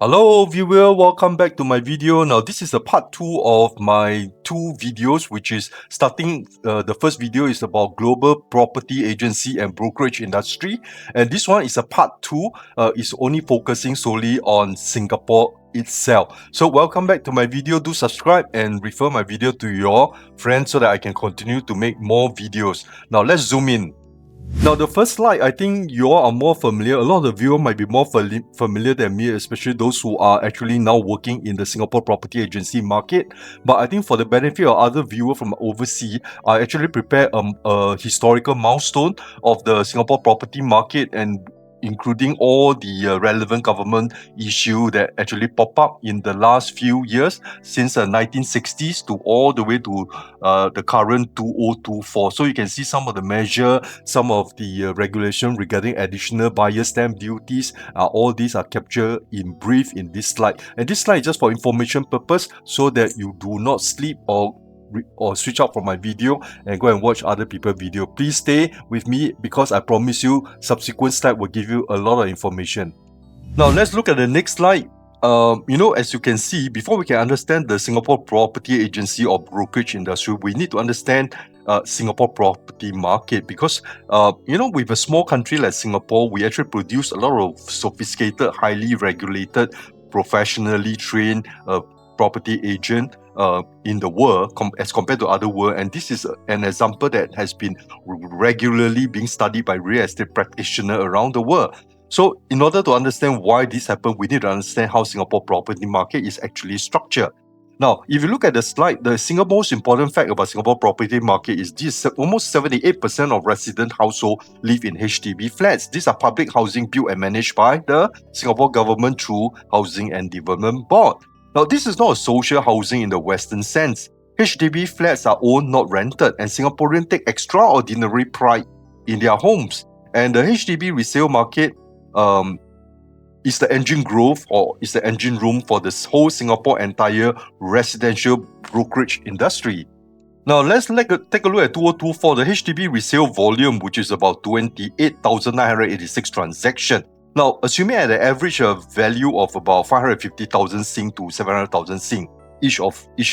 Hello viewer, welcome back to my video. Now this is a part 2 of my 2 videos, which is starting, the first video is about global property agency and brokerage industry, and this one is a part 2, is only focusing solely on Singapore itself. So welcome back to my video. Do subscribe and refer my video to your friends so that I can continue to make more videos. Now let's zoom in. Now, the first slide, I think you all are more familiar. A lot of the viewers might be more familiar than me, especially those who are actually now working in the Singapore property agency market. But I think for the benefit of other viewers from overseas, I actually prepared a historical milestone of the Singapore property market, and including all the relevant government issue that actually pop up in the last few years, since the 1960s to all the way to the current 2024. So you can see some of the measure, some of the regulation regarding additional buyer stamp duties. All these are captured in brief in this slide. And this slide is just for information purpose, so that you do not sleep or switch out from my video and go and watch other people's video. Please stay with me, because I promise you subsequent slide will give you a lot of information. Now let's look at the next slide. As you can see, before we can understand the Singapore property agency or brokerage industry, we need to understand Singapore property market, because with a small country like Singapore, we actually produce a lot of sophisticated, highly regulated, professionally trained property agent in the world as compared to other world. And this is an example that has been regularly being studied by real estate practitioners around the world. So in order to understand why this happened, we need to understand how Singapore property market is actually structured. Now, if you look at the slide, the single most important fact about Singapore property market is this: almost 78% of resident household live in HDB flats. These are public housing built and managed by the Singapore government through Housing and Development Board. Now, this is not a social housing in the Western sense. HDB flats are owned, not rented, and Singaporeans take extraordinary pride in their homes. And the HDB resale market is the engine growth, or is the engine room for this whole Singapore entire residential brokerage industry. Now let's take a look at 2024. The HDB resale volume, which is about 28,986 transactions. Now, assuming at an average value of about 550,000 Sing to 700,000 Sing each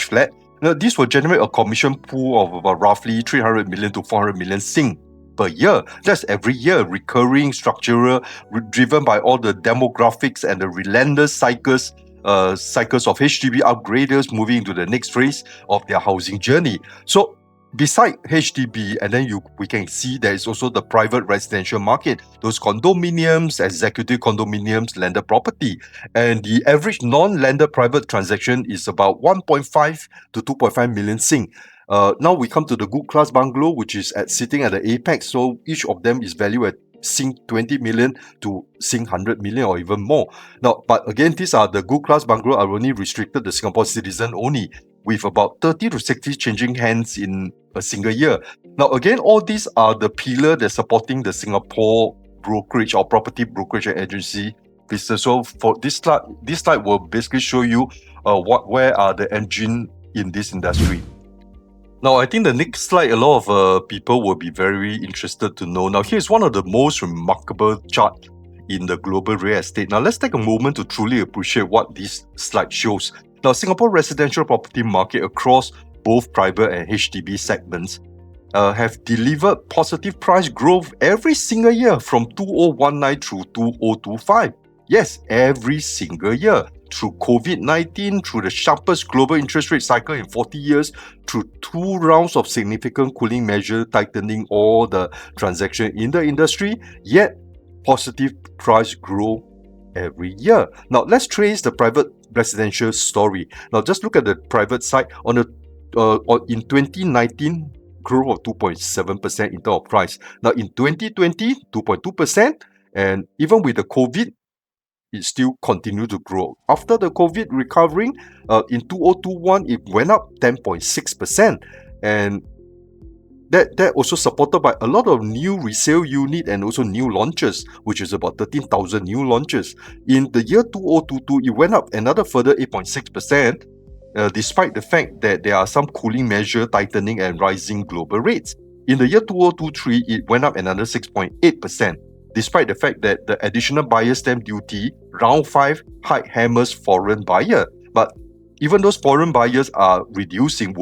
flat, now this will generate a commission pool of about roughly 300 million to 400 million Sing per year. That's every year, recurring, structural, driven by all the demographics and the relentless cycles of HDB upgraders moving into the next phase of their housing journey. So beside HDB, and then we can see there is also the private residential market, those condominiums, executive condominiums, landed property. And the average non-landed private transaction is about 1.5 to 2.5 million Sing. Now we come to the good class bungalow, which is sitting at the apex. So each of them is valued at Sing 20 million to Sing 100 million or even more. Now, but again, these are the good class bungalow are only restricted to Singapore citizen only, with about 30 to 60 changing hands in a single year. Now, again, all these are the pillar that's supporting the Singapore brokerage or property brokerage agency business. So for this slide will basically show you where are the engine in this industry. Now, I think the next slide, a lot of people will be very interested to know. Now, here's one of the most remarkable chart in the global real estate. Now, let's take a moment to truly appreciate what this slide shows. Now, Singapore residential property market across both private and HDB segments have delivered positive price growth every single year from 2019 through 2025. Yes, every single year. Through COVID-19, through the sharpest global interest rate cycle in 40 years, through 2 rounds of significant cooling measure tightening all the transaction in the industry, yet positive price growth every year. Now, let's trace the private residential story. Now, just look at the private side. In 2019, growth of 2.7% in terms of price. Now, in 2020, 2.2%, and even with the COVID, it still continued to grow. After the COVID recovering, in 2021, it went up 10.6%. And that also supported by a lot of new resale unit and also new launches, which is about 13,000 new launches. In the year 2022, it went up another further 8.6%, despite the fact that there are some cooling measure tightening and rising global rates. In the year 2023, it went up another 6.8%. despite the fact that the additional buyer stamp duty, round 5, hike hammers foreign buyer. But even those foreign buyers were reducing,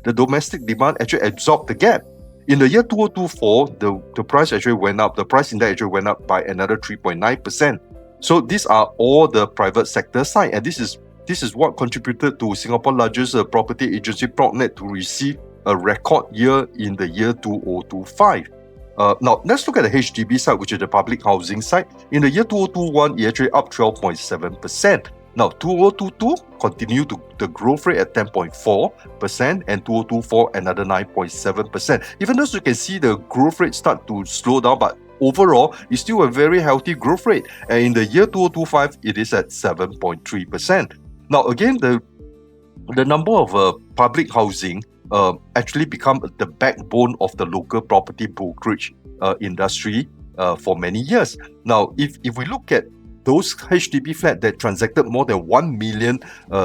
the domestic demand actually absorbed the gap. In the year 2024, the price actually went up. The price index actually went up by another 3.9%. So these are all the private sector side, and this is what contributed to Singapore's largest property agency Prognect to receive a record year in the year 2025. Now, let's look at the HDB side, which is the public housing side. In the year 2021, it actually up 12.7%. Now, 2022 continued the growth rate at 10.4%, and 2024 another 9.7%. Even though you can see the growth rate start to slow down, but overall, it's still a very healthy growth rate. And in the year 2025, it is at 7.3%. Now, again, the number of public housing actually become the backbone of the local property brokerage industry for many years. Now, if we look at those HDB flats that transacted more than 1 million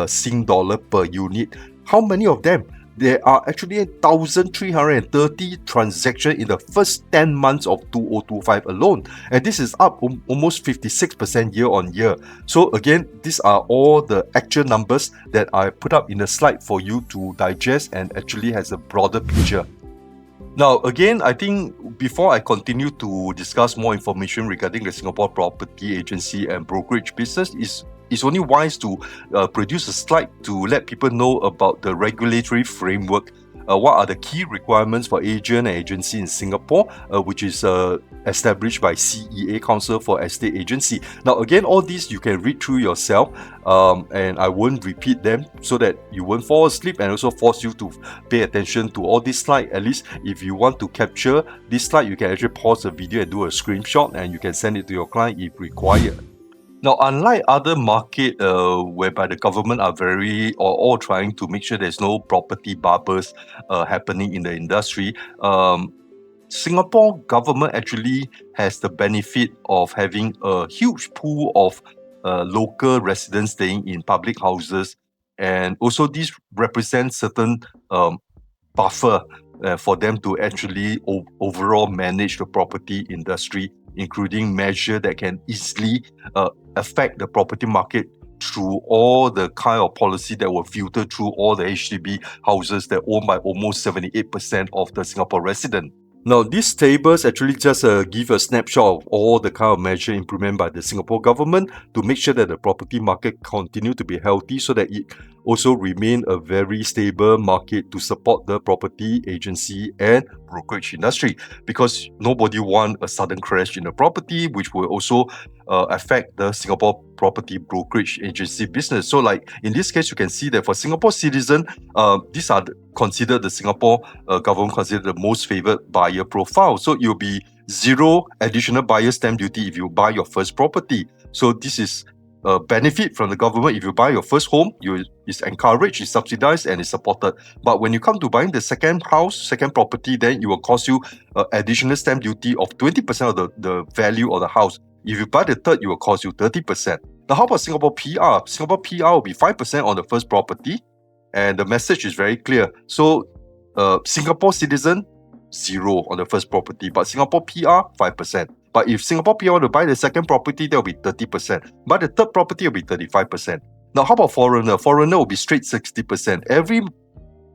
Sing dollar per unit, how many of them? There are actually 1,330 transactions in the first 10 months of 2025 alone. And this is up almost 56% year on year. So again, these are all the actual numbers that I put up in a slide for you to digest and actually has a broader picture. Now, again, I think before I continue to discuss more information regarding the Singapore Property Agency and Brokerage business, it's only wise to produce a slide to let people know about the regulatory framework. What are the key requirements for agent and agency in Singapore, which is established by CEA, Council for Estate Agency. Now, again, all these you can read through yourself, and I won't repeat them so that you won't fall asleep and also force you to pay attention to all these slides. At least if you want to capture this slide, you can actually pause the video and do a screenshot, and you can send it to your client if required. Now, unlike other market whereby the government are all trying to make sure there's no property bubbles happening in the industry, Singapore government actually has the benefit of having a huge pool of local residents staying in public houses, and also this represents certain buffer for them to actually overall manage the property industry, including measures that can easily affect the property market through all the kind of policy that will filter through all the HDB houses that are owned by almost 78% of the Singapore residents. Now, these tables actually just give a snapshot of all the kind of measure implemented by the Singapore government to make sure that the property market continue to be healthy, so that it also remain a very stable market to support the property agency and brokerage industry, because nobody want a sudden crash in the property, which will also affect the Singapore property brokerage agency business. So like in this case, you can see that for Singapore citizen, these are considered the Singapore government considered the most favored buyer profile. So you'll be zero additional buyer stamp duty if you buy your first property. So this is a benefit from the government. If you buy your first home, it's encouraged, it's subsidized, and it's supported. But when you come to buying the second house, second property, then it will cost you additional stamp duty of 20% of the value of the house. If you buy the third, it will cost you 30%. Now, how about Singapore PR? Singapore PR will be 5% on the first property, and the message is very clear. So, Singapore citizen, 0 on the first property, but Singapore PR, 5%. But if Singapore PR want to buy the second property, that will be 30%. But the third property will be 35%. Now, how about foreigner? Foreigner will be straight 60%. Every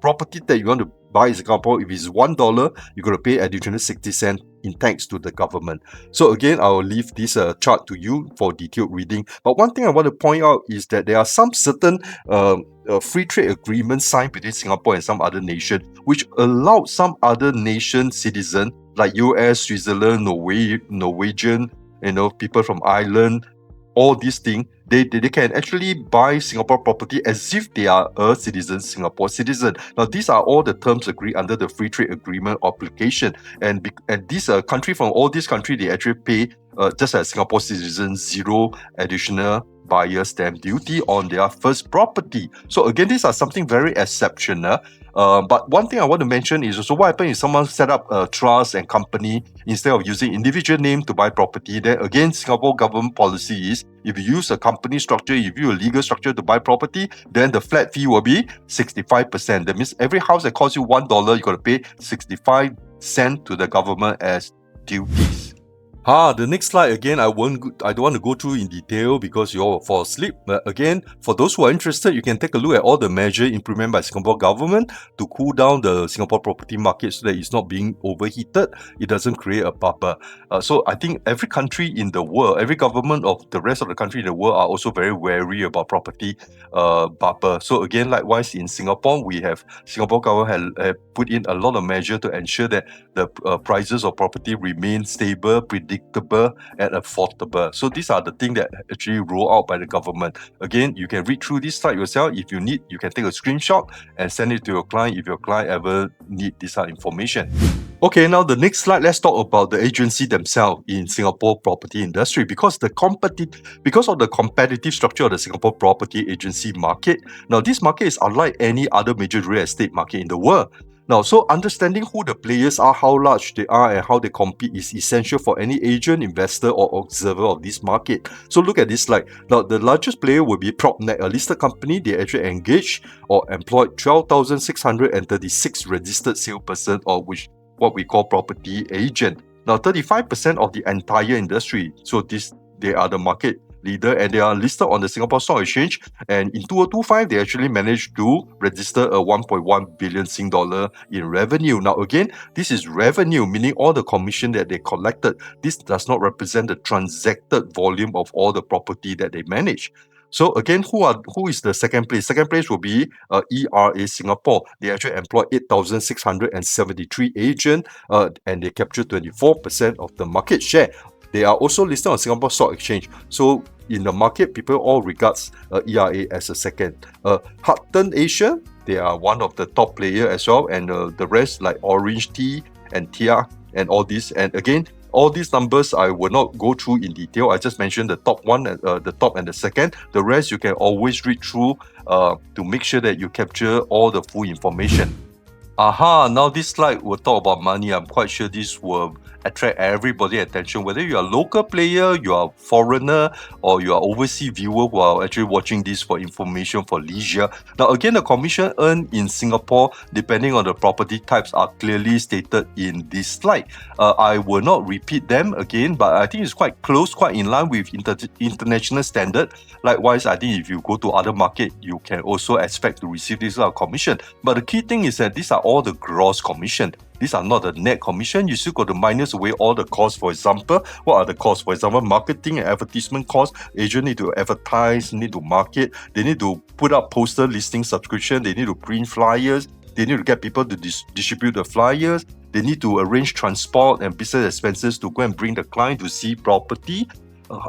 property that you want to buy in Singapore, if it's $1, you're going to pay additional 60 cents in tax to the government. So again, I will leave this chart to you for detailed reading. But one thing I want to point out is that there are some certain free trade agreements signed between Singapore and some other nation, which allowed some other nation citizens like US, Switzerland, Norwegian, people from Ireland, all these things, they can actually buy Singapore property as if they are a Singapore citizen. Now, these are all the terms agreed under the free trade agreement obligation. And these country from all these countries, they actually pay, just as Singapore citizens, 0 additional buyer stamp duty on their first property. So again, these are something very exceptional. But one thing I want to mention is also what happens if someone set up a trust and company instead of using individual name to buy property. Then again, Singapore government policy is if you use a company structure, if you use a legal structure to buy property, then the flat fee will be 65%. That means every house that costs you $1, you got to pay 65 cents to the government as duties. The next slide again, I don't want to go through in detail because you all fall asleep. But again, for those who are interested, you can take a look at all the measures implemented by Singapore government to cool down the Singapore property market so that it's not being overheated. It doesn't create a bubble. So I think every country in the world, every government of the rest of the country in the world are also very wary about property bubble. So again, likewise in Singapore, Singapore government have put in a lot of measures to ensure that the prices of property remain stable, predictable, and affordable. So these are the things that actually roll out by the government. Again, you can read through this slide yourself. If you need, you can take a screenshot and send it to your client if your client ever need this information. Okay, now the next slide, let's talk about the agency themselves in Singapore property industry. Because of the competitive structure of the Singapore property agency market, now this market is unlike any other major real estate market in the world. Now, so understanding who the players are, how large they are, and how they compete is essential for any agent, investor, or observer of this market. So look at this slide. Now, the largest player will be PropNet, a listed company. They actually engaged or employed 12,636 registered salesperson, or what we call property agent. Now, 35% of the entire industry. So they are the market leader, and they are listed on the Singapore Stock Exchange. And in 2025, they actually managed to register a 1.1 billion Sing dollar in revenue. Now, again, this is revenue, meaning all the commission that they collected. This does not represent the transacted volume of all the property that they manage. So again, who is the second place? Second place will be ERA Singapore. They actually employ 8,673 agents, and they capture 24% of the market share. They are also listed on Singapore Stock Exchange. So in the market, people all regards ERA as a second. Hutton Asia, they are one of the top player as well, and the rest like Orange Tea and Tia and all this. And again, all these numbers I will not go through in detail. I just mentioned the top one, the top and the second. The rest you can always read through to make sure that you capture all the full information. Now this slide will talk about money. I'm quite sure this will attract everybody's attention, whether you're a local player, you are a foreigner, or you are overseas viewer who are actually watching this for information, for leisure. Now again, the commission earned in Singapore, depending on the property types, are clearly stated in this slide. I will not repeat them again, but I think it's quite close, quite in line with international standard. Likewise, I think if you go to other market, you can also expect to receive this commission. But the key thing is that these are all the gross commission. These are not the net commission. You still got to minus away all the costs. For example, what are the costs? For example, marketing and advertisement costs. Agent need to advertise, need to market. They need to put up poster listing subscription. They need to print flyers. They need to get people to distribute the flyers. They need to arrange transport and business expenses to go and bring the client to see property.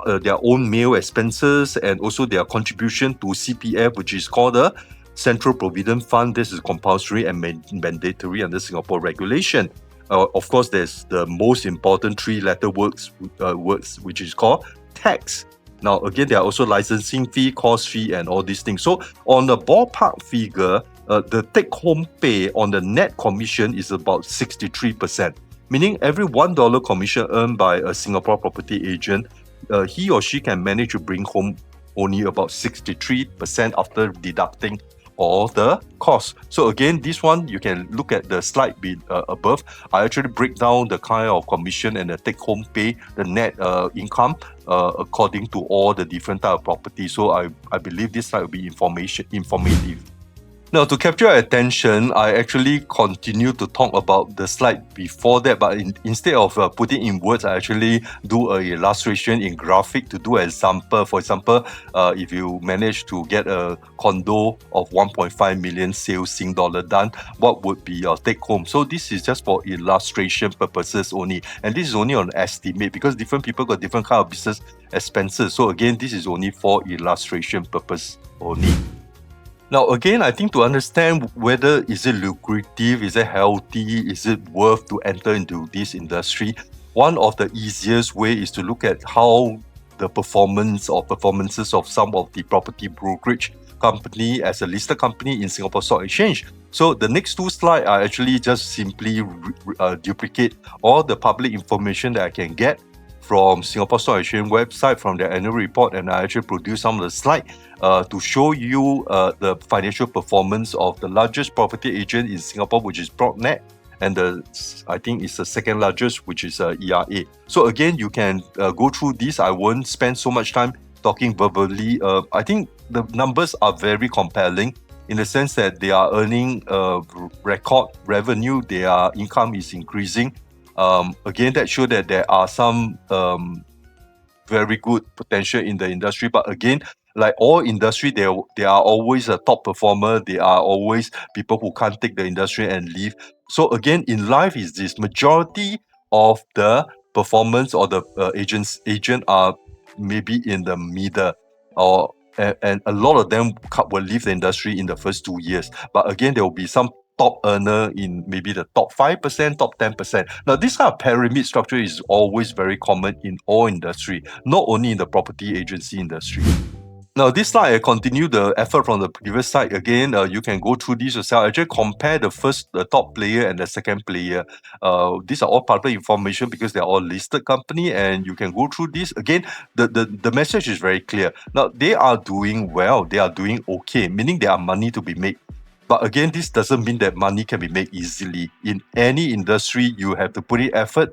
Their own meal expenses, and also their contribution to CPF, which is called the Central Provident Fund. This is compulsory and mandatory under Singapore regulation. Of course, there's the most important three-letter words, which is called tax. Now, again, there are also licensing fee, cost fee, and all these things. So, on the ballpark figure, the take-home pay on the net commission is about 63%, meaning every $1 commission earned by a Singapore property agent, he or she can manage to bring home only about 63% after deducting all the costs. So again, this one, you can look at the slide above. I actually break down the kind of commission and the take-home pay, the net income, according to all the different type of properties. So I believe this slide will be informative. Now, to capture your attention, I actually continue to talk about the slide before that, but instead of putting in words, I actually do an illustration in graphic to do an example. For example, if you manage to get a condo of 1.5 million sales Sing dollar done, what would be your take home? So this is just for illustration purposes only, and this is only on estimate because different people got different kind of business expenses. So again, this is only for illustration purpose only. Now, again, I think to understand whether is it lucrative, is it healthy, is it worth to enter into this industry, one of the easiest way is to look at how the performances of some of the property brokerage company as a listed company in Singapore Stock Exchange. So the next two slides are actually just simply duplicate all the public information that I can get from Singapore Stock Exchange website, from their annual report, and I actually produce some of the slides to show you the financial performance of the largest property agent in Singapore, which is PropNet. and I think it's the second largest, which is ERA. So again, you can go through this. I won't spend so much time talking verbally. I think the numbers are very compelling in the sense that they are earning record revenue, their income is increasing. Again, that shows that there are some very good potential in the industry. But again, like all industry, they are always a top performer. They are always people who can't take the industry and leave. So again, in life is this majority of the performance or the agent are maybe in the middle, or and a lot of them will leave the industry in the first 2 years. But again, there will be some top earner in maybe the top 5%, top 10%. Now, this kind of pyramid structure is always very common in all industry, not only in the property agency industry. Now, this slide, I continue the effort from the previous slide. Again, you can go through this yourself. Actually, compare the top player and the second player. These are all public information because they're all listed company, and you can go through this. Again, the message is very clear. Now, they are doing well. They are doing okay, meaning there are money to be made. But again, this doesn't mean that money can be made easily. In any industry, you have to put in effort.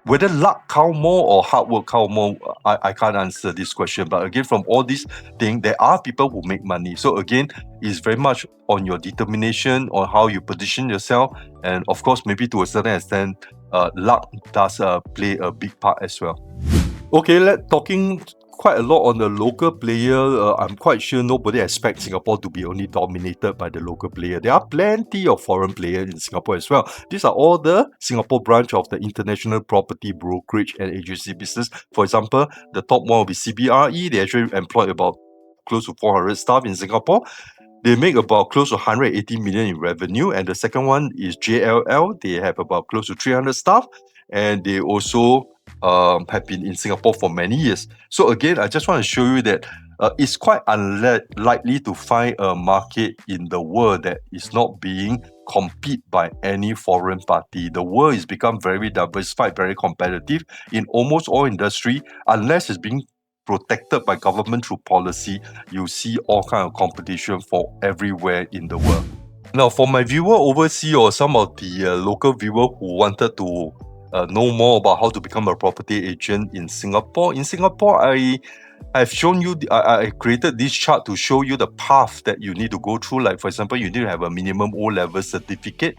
Whether luck count more or hard work count more, I can't answer this question. But again, from all these things, there are people who make money. So again, it's very much on your determination, on how you position yourself. And of course, maybe to a certain extent, luck does play a big part as well. Okay, talking quite a lot on the local player. I'm quite sure nobody expects Singapore to be only dominated by the local player. There are plenty of foreign players in Singapore as well. These are all the Singapore branch of the international property brokerage and agency business. For example, the top one will be CBRE. They actually employ about close to 400 staff in Singapore. They make about close to 180 million in revenue. And the second one is JLL. They have about close to 300 staff. And they also have been in Singapore for many years. So again, I just want to show you that it's quite unlikely to find a market in the world that is not being competed by any foreign party. The world has become very diversified, very competitive in almost all industry. Unless it's being protected by government through policy, you see all kind of competition for everywhere in the world. Now, for my viewer overseas or some of the local viewer who wanted to know more about how to become a property agent in Singapore. In Singapore, I've shown you, I created this chart to show you the path that you need to go through. Like, for example, you need to have a minimum O-level certificate.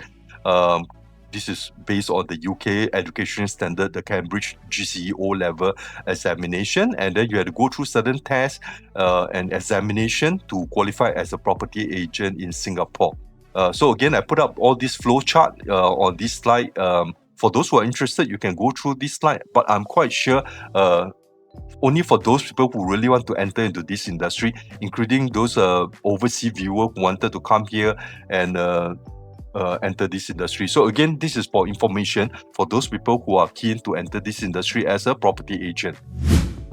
This is based on the UK education standard, the Cambridge GCE O-level examination. And then you have to go through certain tests and examination to qualify as a property agent in Singapore. So again, I put up all this flow chart on this slide. For those who are interested, you can go through this slide, but I'm quite sure only for those people who really want to enter into this industry, including those overseas viewers who wanted to come here and enter this industry. So again, this is for information for those people who are keen to enter this industry as a property agent.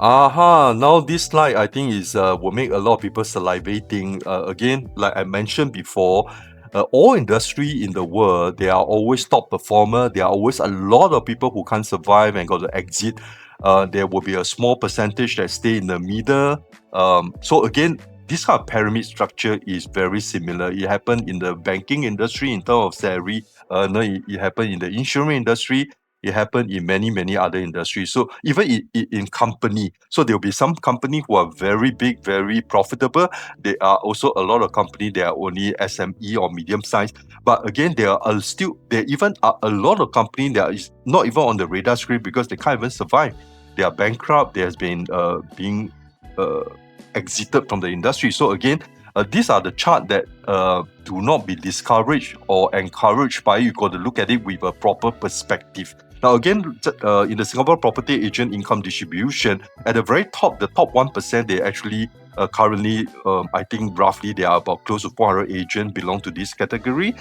Now this slide I think is will make a lot of people salivating. Again, like I mentioned before, all industry in the world, there are always top performer. There are always a lot of people who can't survive and got to exit. There will be a small percentage that stay in the middle. So again, this kind of pyramid structure is very similar. It happened in the banking industry in terms of salary. It happened in the insurance industry. It happened in many other industries. So even in company, so there will be some company who are very big, very profitable. There are also a lot of company that are only SME or medium size. But again, there even are a lot of company that is not even on the radar screen because they can't even survive. They are bankrupt. They has been being exited from the industry. So again, these are the chart that do not be discouraged or encouraged by you. Got to look at it with a proper perspective. Now again, in the Singapore property agent income distribution, at the very top, the top 1%, they actually currently, I think roughly there are about close to 400 agents belong to this category.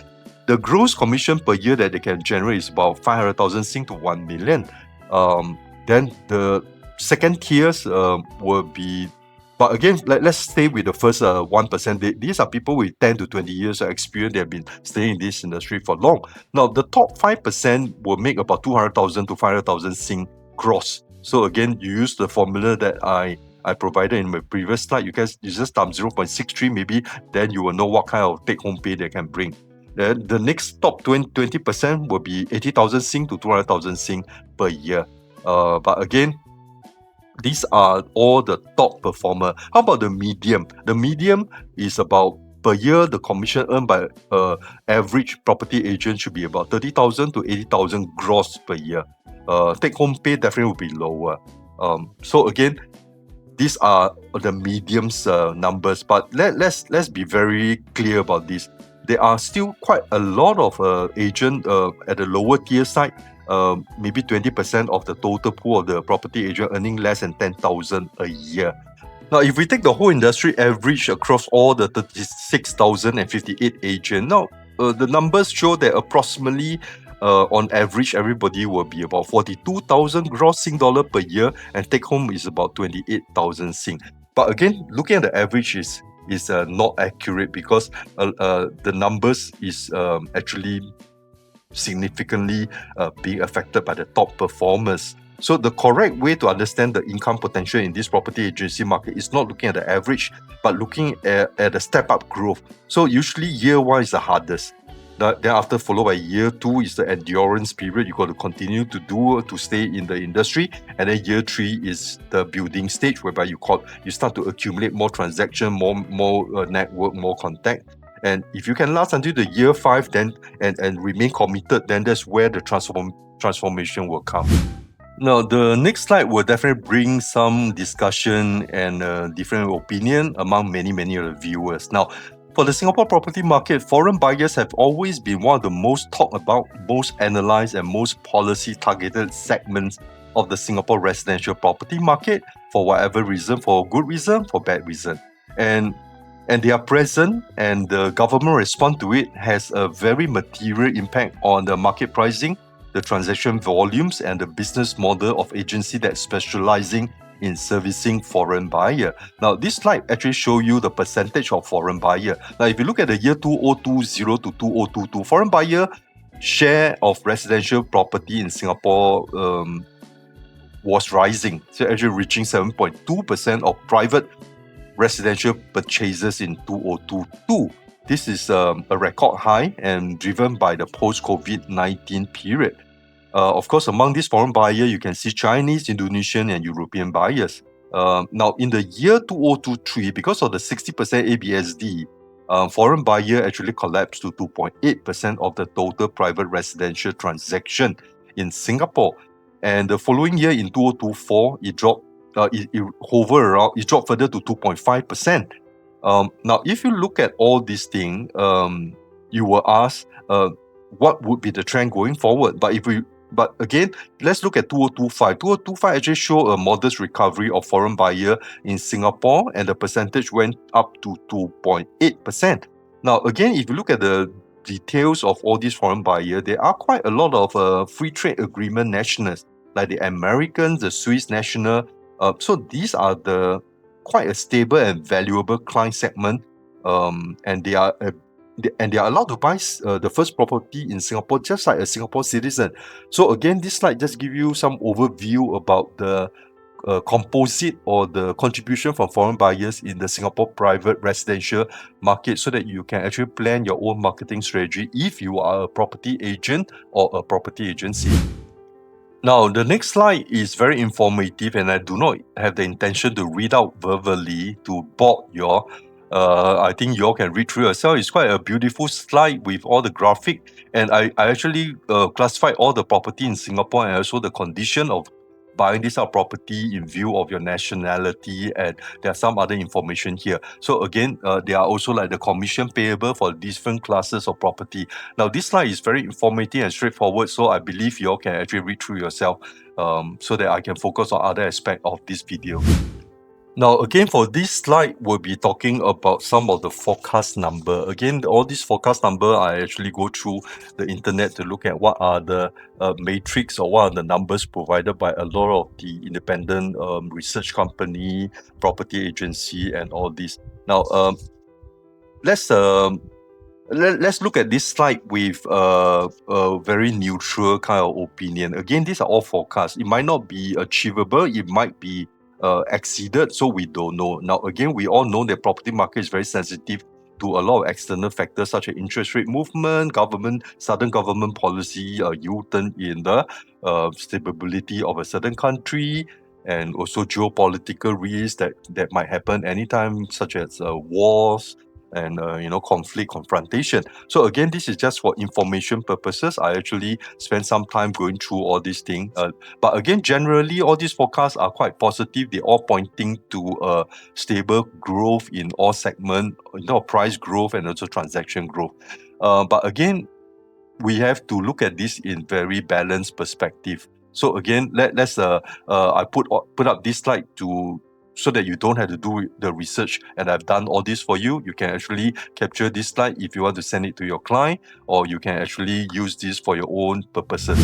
The gross commission per year that they can generate is about 500,000 Sing to 1 million. Then the second tiers will be, but again, let's stay with the first 1%. These are people with 10 to 20 years of experience. They have been staying in this industry for long. Now, the top 5% will make about 200,000 to 500,000 Sing gross. So again, you use the formula that I provided in my previous slide. You just times 0.63 maybe, then you will know what kind of take-home pay they can bring. The next top 20% will be 80,000 Sing to 200,000 Sing per year. But again, these are all the top performer. How about the medium? The medium is about per year, the commission earned by average property agent should be about 30,000 to 80,000 gross per year. Take home pay definitely will be lower. So again, these are the medium's numbers, but let's be very clear about this. There are still quite a lot of agent at the lower tier side, maybe 20% of the total pool of the property agent earning less than 10,000 a year. Now, if we take the whole industry average across all the 36,058 agents, now the numbers show that approximately on average, everybody will be about 42,000 gross Sing dollar per year, and take home is about 28,000 Sing. But again, looking at the average is not accurate because the numbers is actually significantly being affected by the top performers. So the correct way to understand the income potential in this property agency market is not looking at the average, but looking at the step-up growth. So usually year one is the hardest. Then after followed by year two is the endurance period. You got to continue to stay in the industry, and then year three is the building stage, whereby you start to accumulate more transaction, more network, more contact. And if you can last until the year 5, then and remain committed, then that's where the transformation will come. Now, the next slide will definitely bring some discussion and different opinion among many of the viewers. Now, for the Singapore property market, foreign buyers have always been one of the most talked about, most analysed, and most policy-targeted segments of the Singapore residential property market for whatever reason, for good reason, for bad reason. And they are present, and the government response to it has a very material impact on the market pricing, the transaction volumes, and the business model of agency that's specializing in servicing foreign buyer. Now, this slide actually show you the percentage of foreign buyer. Now, if you look at the year 2020 to 2022, foreign buyer share of residential property in Singapore was rising, so actually reaching 7.2% of private residential purchases in 2022. This is a record high and driven by the post-COVID-19 period. Of course, among these foreign buyers, you can see Chinese, Indonesian, and European buyers. Now, in the year 2023, because of the 60% ABSD, foreign buyer actually collapsed to 2.8% of the total private residential transaction in Singapore. And the following year, in 2024, it dropped. It dropped further to 2.5%. Now, if you look at all these things, you will ask, what would be the trend going forward? But again, let's look at 2025. 2025 actually show a modest recovery of foreign buyer in Singapore, and the percentage went up to 2.8%. Now, again, if you look at the details of all these foreign buyers, there are quite a lot of free trade agreement nationals, like the Americans, the Swiss national. So these are quite a stable and valuable client segment, and they are allowed to buy the first property in Singapore just like a Singapore citizen. So again, this slide just give you some overview about the composite or the contribution from foreign buyers in the Singapore private residential market, so that you can actually plan your own marketing strategy if you are a property agent or a property agency. Now, the next slide is very informative, and I do not have the intention to read out verbally to bore you all. I think you all can read through yourself. It's quite a beautiful slide with all the graphic, and I actually classified all the property in Singapore and also the condition of buying this out property in view of your nationality, and there are some other information here. So again, there are also like the commission payable for different classes of property. Now, this slide is very informative and straightforward, so I believe you all can actually read through yourself, so that I can focus on other aspects of this video. Now, again, for this slide, we'll be talking about some of the forecast number. Again, all these forecast number, I actually go through the internet to look at what are the matrix or what are the numbers provided by a lot of the independent research company, property agency, and all this. Now, let's look at this slide with a very neutral kind of opinion. Again, these are all forecasts. It might not be achievable. It might be exceeded, so we don't know. Now, again, we all know that property market is very sensitive to a lot of external factors such as interest rate movement, sudden government policy U-turn in the stability of a certain country, and also geopolitical risks that might happen anytime, such as wars and conflict, confrontation. So again, this is just for information purposes. I actually spent some time going through all these things. But again, generally, all these forecasts are quite positive. They're all pointing to stable growth in all segments, price growth and also transaction growth. But again, we have to look at this in very balanced perspective. So again, let's I put up this slide so that you don't have to do the research, and I've done all this for you. You can actually capture this slide if you want to send it to your client, or you can actually use this for your own purposes.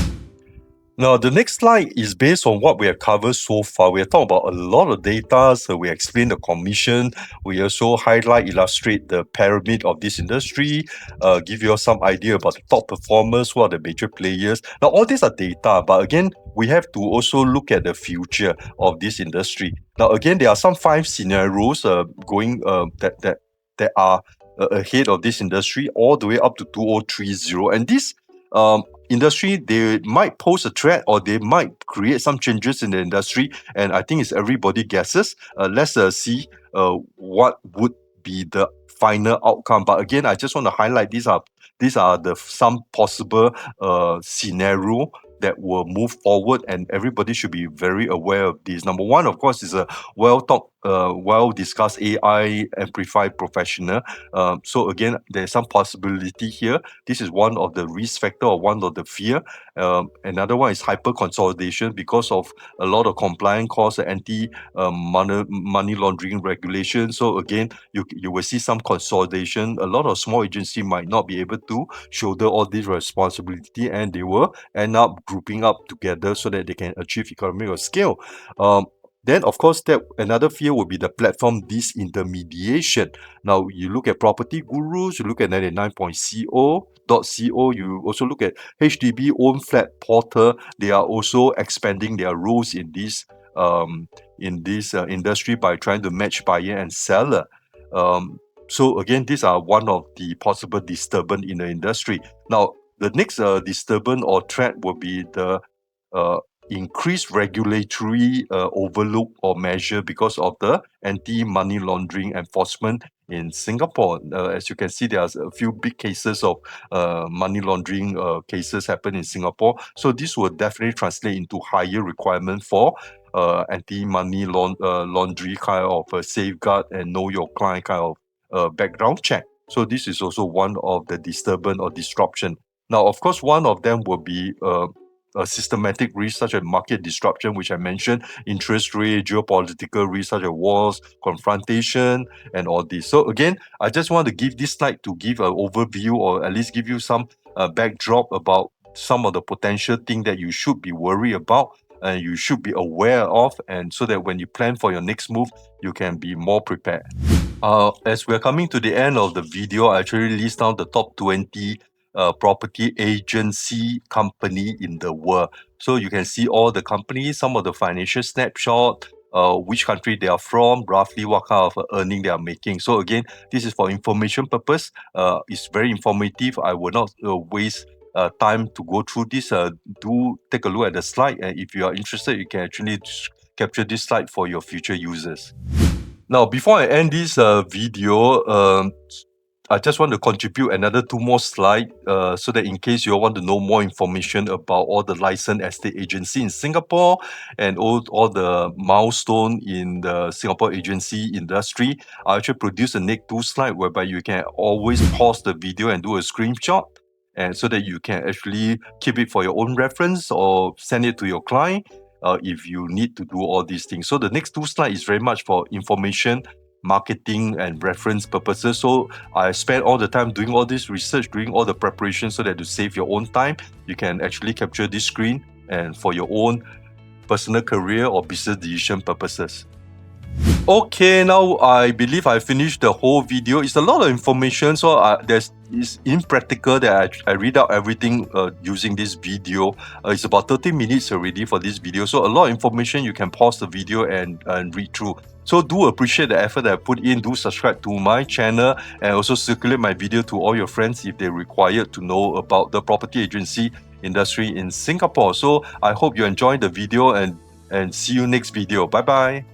Now, the next slide is based on what we have covered so far. We have talked about a lot of data, so we explain the commission. We also illustrate the pyramid of this industry, give you some idea about the top performers, who are the major players. Now, all these are data, but again, we have to also look at the future of this industry. Now, again, there are some 5 scenarios that are ahead of this industry all the way up to 2030, and this industry, they might pose a threat or they might create some changes in the industry, and I think it's everybody guesses. Let's see what would be the final outcome. But again, I just want to highlight these are some possible scenario that will move forward, and everybody should be very aware of this. Number one, of course, is a well-discussed AI amplified professional. So again, there's some possibility here. This is one of the risk factor or one of the fear. Another one is hyper consolidation because of a lot of compliance costs and money laundering regulations. So again, you will see some consolidation. A lot of small agency might not be able to shoulder all this responsibility, and they will end up grouping up together so that they can achieve economy of scale. Then, of course, another fear would be the platform disintermediation. Now, you look at Property Gurus, you look at 99.co, you also look at HDB own flat portal. They are also expanding their roles in this industry by trying to match buyer and seller. So again, these are one of the possible disturbance in the industry. Now, the next disturbance or threat will be the increased regulatory overlook or measure because of the anti-money laundering enforcement in Singapore. As you can see, there are a few big cases of money laundering cases happen in Singapore. So this will definitely translate into higher requirement for anti-money laundry kind of safeguard and know your client kind of background check. So this is also one of the disturbance or disruption. Now, of course, one of them will be a systematic risk such as market disruption, which I mentioned, interest rate, geopolitical risk such as wars, confrontation, and all this. So again, I just want to give this slide to give an overview or at least give you some backdrop about some of the potential things that you should be worried about and you should be aware of, and so that when you plan for your next move, you can be more prepared. As we're coming to the end of the video, I actually list down the top 20 property agency company in the world. So you can see all the companies, some of the financial snapshot, which country they are from, roughly what kind of earning they are making. So again, this is for information purpose. It's very informative. I will not waste time to go through this. Do take a look at the slide, and if you are interested, you can actually capture this slide for your future users. Now, before I end this video, I just want to contribute another 2 more slides so that in case you want to know more information about all the licensed estate agency in Singapore and all the milestone in the Singapore agency industry, I actually produce a next 2 slides whereby you can always pause the video and do a screenshot, and so that you can actually keep it for your own reference or send it to your client if you need to do all these things. So the next 2 slides is very much for information, marketing, and reference purposes. So I spend all the time doing all this research, doing all the preparation, so that to save your own time, you can actually capture this screen and for your own personal career or business decision purposes. Okay, now I believe I finished the whole video. It's a lot of information, so it's impractical that I read out everything using this video. It's about 30 minutes already for this video, so a lot of information. You can pause the video and read through. So do appreciate the effort that I put in. Do subscribe to my channel and also circulate my video to all your friends if they're required to know about the property agency industry in Singapore. So I hope you enjoyed the video and see you next video. Bye bye.